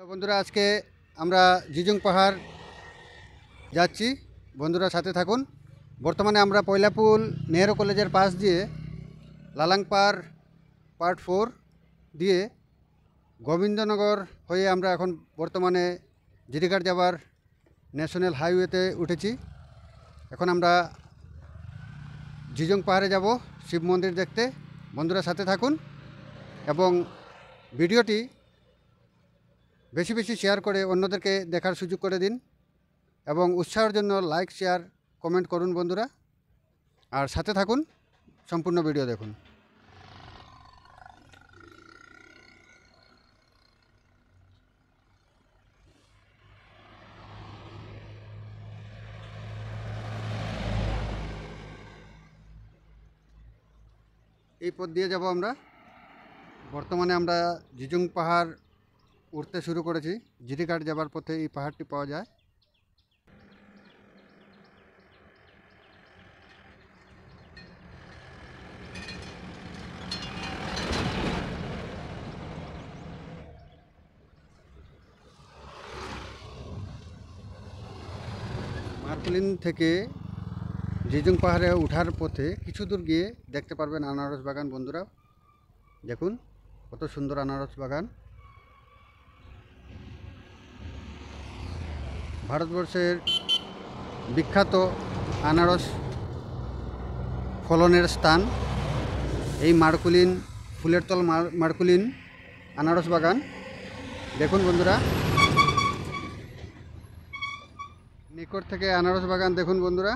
বন্ধুরা আজকে আমরা জিজং পাহাড় যাচ্ছি, বন্ধুরা সাথে থাকুন। বর্তমানে আমরা পয়লাপুল নেহেরু কলেজের পাশ দিয়ে লালাংপার পার্ট 4 দিয়ে গোবিন্দনগর হয়ে আমরা এখন বর্তমানে জিরিঘাট যাবার ন্যাশনাল হাইওয়েতে উঠেছি। এখন আমরা জিজং পাহাড়ে যাব শিব মন্দির দেখতে। বন্ধুরা সাথে থাকুন এবং ভিডিওটি বেশি বেশি শেয়ার করে অন্যদেরকে দেখার সুযোগ করে দিন এবং উৎসাহের জন্য লাইক শেয়ার কমেন্ট করুন বন্ধুরা। আর সাথে থাকুন, সম্পূর্ণ ভিডিও দেখুন। এই পথ দিয়ে যাব আমরা। বর্তমানে আমরা জিজং পাহাড় উঠতে শুরু করেছি। জিরিঘাট যাবার পথে এই পাহাড়টি পাওয়া যায়। মার্কুলিন থেকে জিজং পাহাড়ে ওঠার পথে কিছু দূর গিয়ে দেখতে পারবেন আনারস বাগান। বন্ধুরা দেখুন কত সুন্দর আনারস বাগান। ভারতবর্ষের বিখ্যাত আনারস ফলনের স্থান এই মার্কুলিন, ফুলের তল মার্কুলিন আনারস বাগান। দেখুন বন্ধুরা, নিকট থেকে আনারস বাগান দেখুন বন্ধুরা।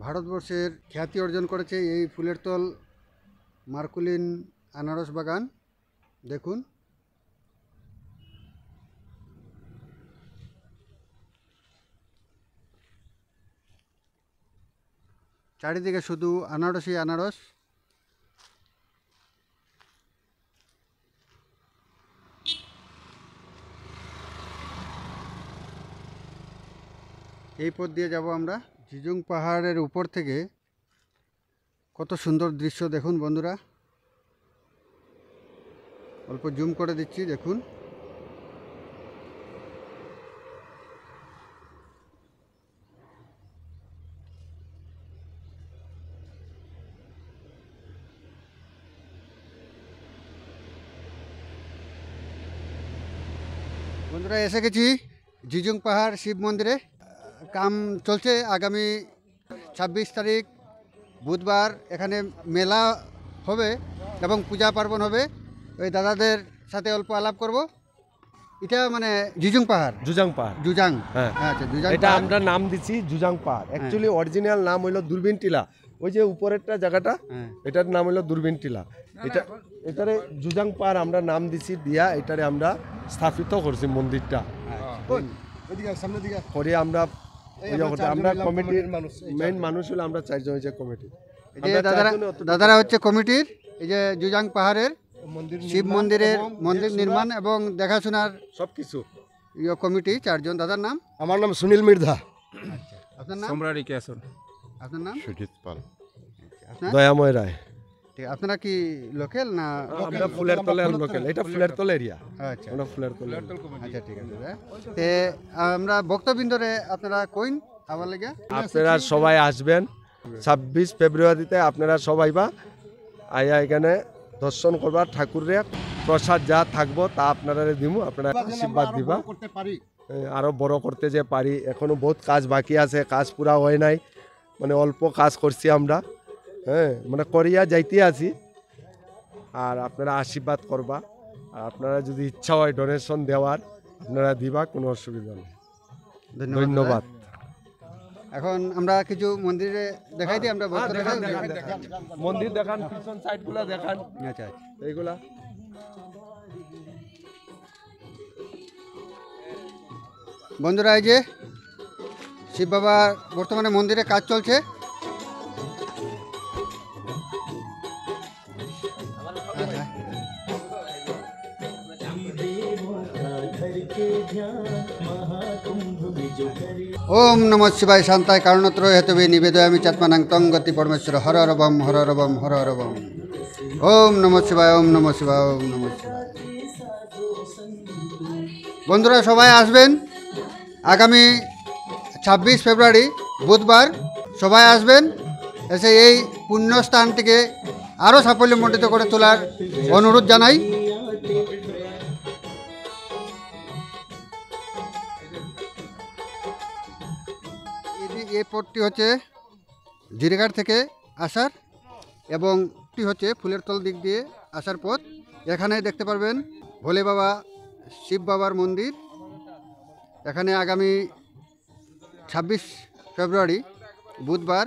ভারতবর্ষের খ্যাতি অর্জন করেছে এই ফুলের তল মার্কুলিন আনারস বাগান। দেখুন চারিদিকে শুধু আনারসই আনারস। এই পথ দিয়ে যাব আমরা। জিজং পাহাড়ের উপর থেকে কত সুন্দর দৃশ্য দেখুন বন্ধুরা। অল্প জুম করে দিচ্ছি, দেখুন বন্ধুরা এসে গেছি জিজং পাহাড় শিব মন্দিরে। কাম চলছে। আগামী 26 তারিখ বুধবার এখানে মেলা হবে এবং পূজা পার্বণ হবে। ওই দাদাদের সাথে অল্প আলাপ করব। এটা মানে জিজং পাহাড়, জুজাং পাহাড়, জুজাং। হ্যাঁ আচ্ছা, জুজাং এটা আমরা নাম দিছি জুজাং পাহাড়। অ্যাকচুয়ালি অরিজিনাল নাম হইলো দূরবীন টিলা। ওই যে উপরেরটা জায়গাটা, এটার নাম হইলো দূরবীন টিলা। এটারে জুজাং পাহাড় আমরা নাম দিছি দিয়া এটারে আমরা স্থাপিত করছি মন্দিরটা করে। আমরা আমরা কমিটির মেইন মানুষ হলো আমরা 4 জন হচ্ছে কমিটি। দাদারা হচ্ছে কমিটির এই যে জুজাং পাহাড়ের শিব মন্দিরের মন্দির নির্মাণ এবং দেখাশোনার সবকিছু কমিটি 4 জন। দাদার নাম? আমার নাম সুনীল মির্ধা। আপনার নাম? সম্রাট কেশর। আপনার নাম? সুজিত পাল। দয়াময় রায়। ঠিক, আপনারা কি লোকাল না? আমরা ফুলের তলে লোকাল। এটা ফুলের তলে এরিয়া। আচ্ছা, আমরা ফুলের তলে। আচ্ছা ঠিক আছে। তে আমরা বক্তবিন্দরে আপনারা কইন আবার লাগে। আপনারা সবাই আসবেন 26 ফেব্রুয়ারিতে। আপনারা সবাই বা আইয়া এখানে দর্শন করবা। ঠাকুরের প্রসাদ যা থাকবো তা আপনারা দিমু। আপনারা আশীর্বাদ দিবা। আরো বড় করতে যে পারি। এখনো বহুত কাজ বাকি আছে, কাজ পুরা হয় নাই। মানে অল্প কাজ করছি আমরা, হ্যাঁ, মানে করিয়া যাইতে আছি। আর আপনারা আশীর্বাদ করবা। আর আপনারা যদি ইচ্ছা হয় ডোনেশন দেওয়ার আপনারা দিবা, কোনো অসুবিধা নেই। ধন্যবাদ। এখন আমরা কিছু মন্দিরে দেখাই দিই। আমরা মন্দির দেখান, পিছন সাইডগুলো দেখান। আচ্ছা, এইগুলা বন্ধুরা এই যে শিব বাবা বর্তমানে মন্দিরে কাজ চলছে। ओम नमः शिवाय शांताय कारणत्रय हेतवे निवेदयामि चात्मानं तं गति परमेश्वर हर हर बम हर हर बम हर हर बम। ओम नमः शिवाय ओम नमः शिवाय ओम नमः शिवाय। বন্ধুরা সবাই আসবেন আগামী 26 ফেব্রুয়ারি বুধবার সবাই আসবেন, এসে এই পুণ্যস্থানটিকে আরও সাফল্যমণ্ডিত করে তোলার অনুরোধ জানাই। এই পথটি হচ্ছে জিরিঘাট থেকে আসার এবং এটি হচ্ছে ফুলের তল দিক দিয়ে আসার পথ। এখানে দেখতে পারবেন ভোলে বাবা শিব বাবার মন্দির। এখানে আগামী 26 ফেব্রুয়ারি বুধবার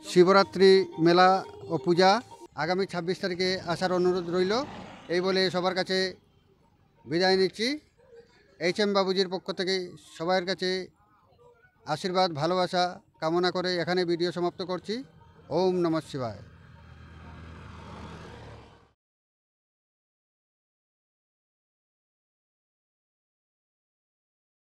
শিবরাত্রি মেলা ও পূজা। আগামী 26 তারিখে আসার অনুরোধ রইল। এই বলে সবার কাছে বিদায় নিচ্ছি। HM বাবুজির পক্ষ থেকে সবার কাছে আশীর্বাদ ভালোবাসা কামনা করে এখানে ভিডিও সমাপ্ত করছি। ওম নমঃ শিবায়।